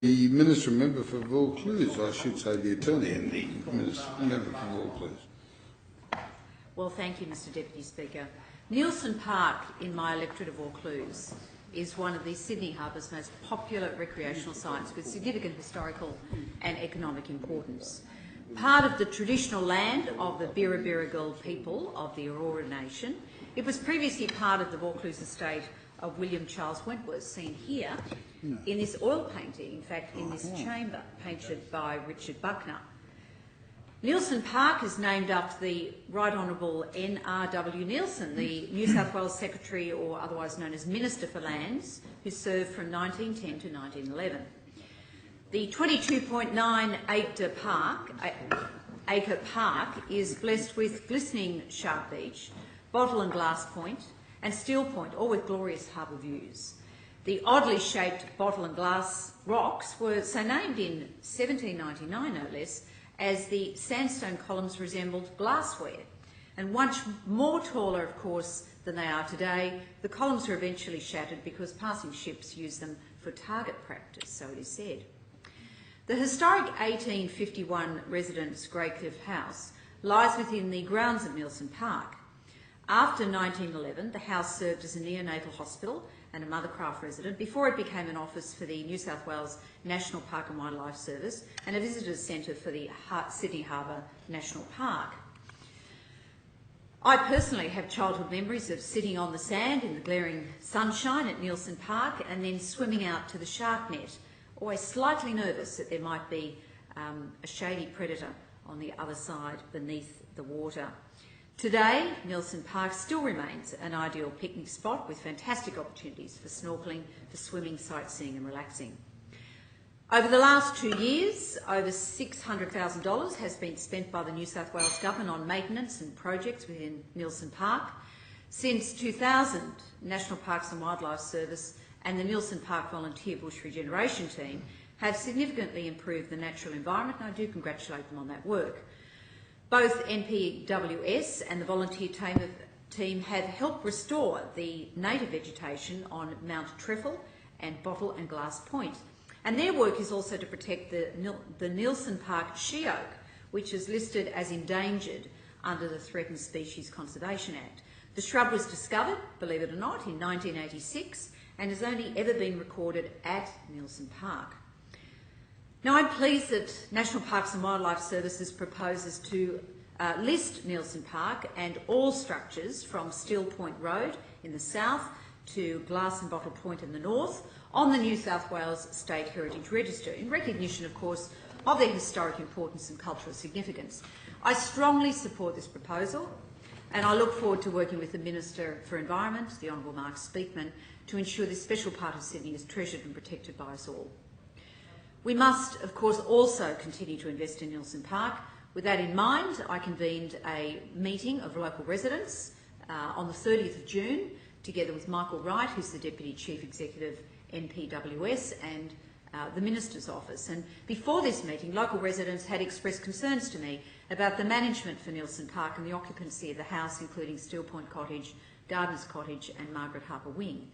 The Minister Member for Vaucluse, I should say the Attorney and the Minister Member for Vaucluse. Well, thank you, Mr Deputy Speaker. Nielsen Park in my electorate of Vaucluse is one of the Sydney Harbour's most popular recreational sites with significant historical and economic importance. Part of the traditional land of the Birrabirragal people of the Aurora Nation, it was previously part of the Vaucluse estate of William Charles Wentworth, seen here in this oil painting, in fact in this chamber, painted by Richard Buckner. Nielsen Park is named after the Right Honourable N.R.W. Nielsen, the New South Wales Secretary, or otherwise known as Minister for Lands, who served from 1910 to 1911. The 22.9-acre park is blessed with glistening Shark Beach, Bottle and Glass Point and Steel Point, all with glorious harbour views. The oddly shaped Bottle and Glass rocks were so named in 1799, no less, as the sandstone columns resembled glassware. And much more taller, of course, than they are today, the columns were eventually shattered because passing ships used them for target practice, so it is said. The historic 1851 residence Greycliff House lies within the grounds of Nielsen Park. After 1911, the house served as a neonatal hospital and a mothercraft resident before it became an office for the New South Wales National Park and Wildlife Service and a visitors centre for the Sydney Harbour National Park. I personally have childhood memories of sitting on the sand in the glaring sunshine at Nielsen Park and then swimming out to the shark net, always slightly nervous that there might be a shady predator on the other side beneath the water. Today, Nielsen Park still remains an ideal picnic spot with fantastic opportunities for snorkelling, for swimming, sightseeing and relaxing. Over the last 2 years, over $600,000 has been spent by the New South Wales Government on maintenance and projects within Nielsen Park. Since 2000, National Parks and Wildlife Service and the Nielsen Park Volunteer Bush Regeneration Team have significantly improved the natural environment, and I do congratulate them on that work. Both NPWS and the volunteer team have helped restore the native vegetation on Mount Treffel and Bottle and Glass Point. And their work is also to protect the Nielsen Park she oak, which is listed as endangered under the Threatened Species Conservation Act. The shrub was discovered, believe it or not, in 1986 and has only ever been recorded at Nielsen Park. Now, I'm pleased that National Parks and Wildlife Services proposes to list Nielsen Park and all structures from Steel Point Road in the south to Glass and Bottle Point in the north on the New South Wales State Heritage Register, in recognition, of course, of their historic importance and cultural significance. I strongly support this proposal, and I look forward to working with the Minister for Environment, the Honourable Mark Speakman, to ensure this special part of Sydney is treasured and protected by us all. We must, of course, also continue to invest in Nielsen Park. With that in mind, I convened a meeting of local residents on the 30th of June, together with Michael Wright, who's the Deputy Chief Executive NPWS, and the Minister's Office. And before this meeting, local residents had expressed concerns to me about the management for Nielsen Park and the occupancy of the house, including Steel Point Cottage, Gardner's Cottage and Margaret Harper Wing.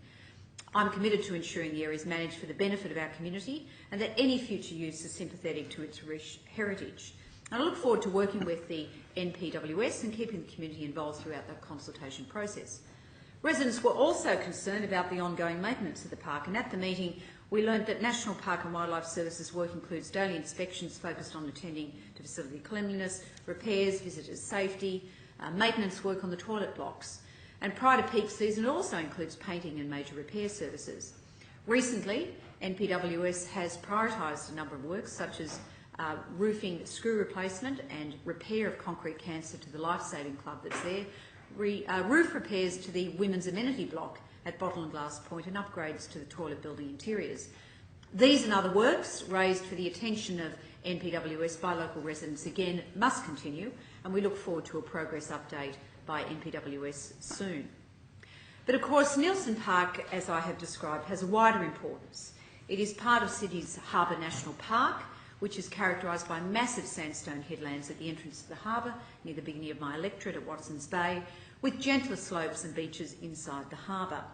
I'm committed to ensuring the area is managed for the benefit of our community and that any future use is sympathetic to its rich heritage. And I look forward to working with the NPWS and keeping the community involved throughout the consultation process. Residents were also concerned about the ongoing maintenance of the park, and at the meeting we learned that National Park and Wildlife Services work includes daily inspections focused on attending to facility cleanliness, repairs, visitors' safety, maintenance work on the toilet blocks. And prior to peak season, it also includes painting and major repair services. Recently, NPWS has prioritised a number of works such as roofing screw replacement and repair of concrete cancer to the Life-Saving Club that's there, roof repairs to the Women's Amenity Block at Bottle and Glass Point and upgrades to the toilet building interiors. These and other works raised for the attention of NPWS by local residents again must continue, and we look forward to a progress update by NPWS soon. But of course, Nielsen Park, as I have described, has a wider importance. It is part of Sydney's Harbour National Park, which is characterised by massive sandstone headlands at the entrance to the harbour, near the beginning of my electorate at Watson's Bay, with gentler slopes and beaches inside the harbour.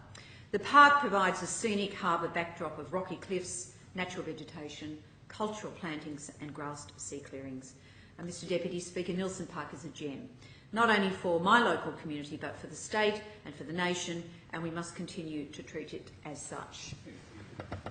The park provides a scenic harbour backdrop of rocky cliffs, natural vegetation, cultural plantings and grassed sea clearings. And Mr Deputy Speaker, Nielsen Park is a gem, not only for my local community but for the state and for the nation, and we must continue to treat it as such.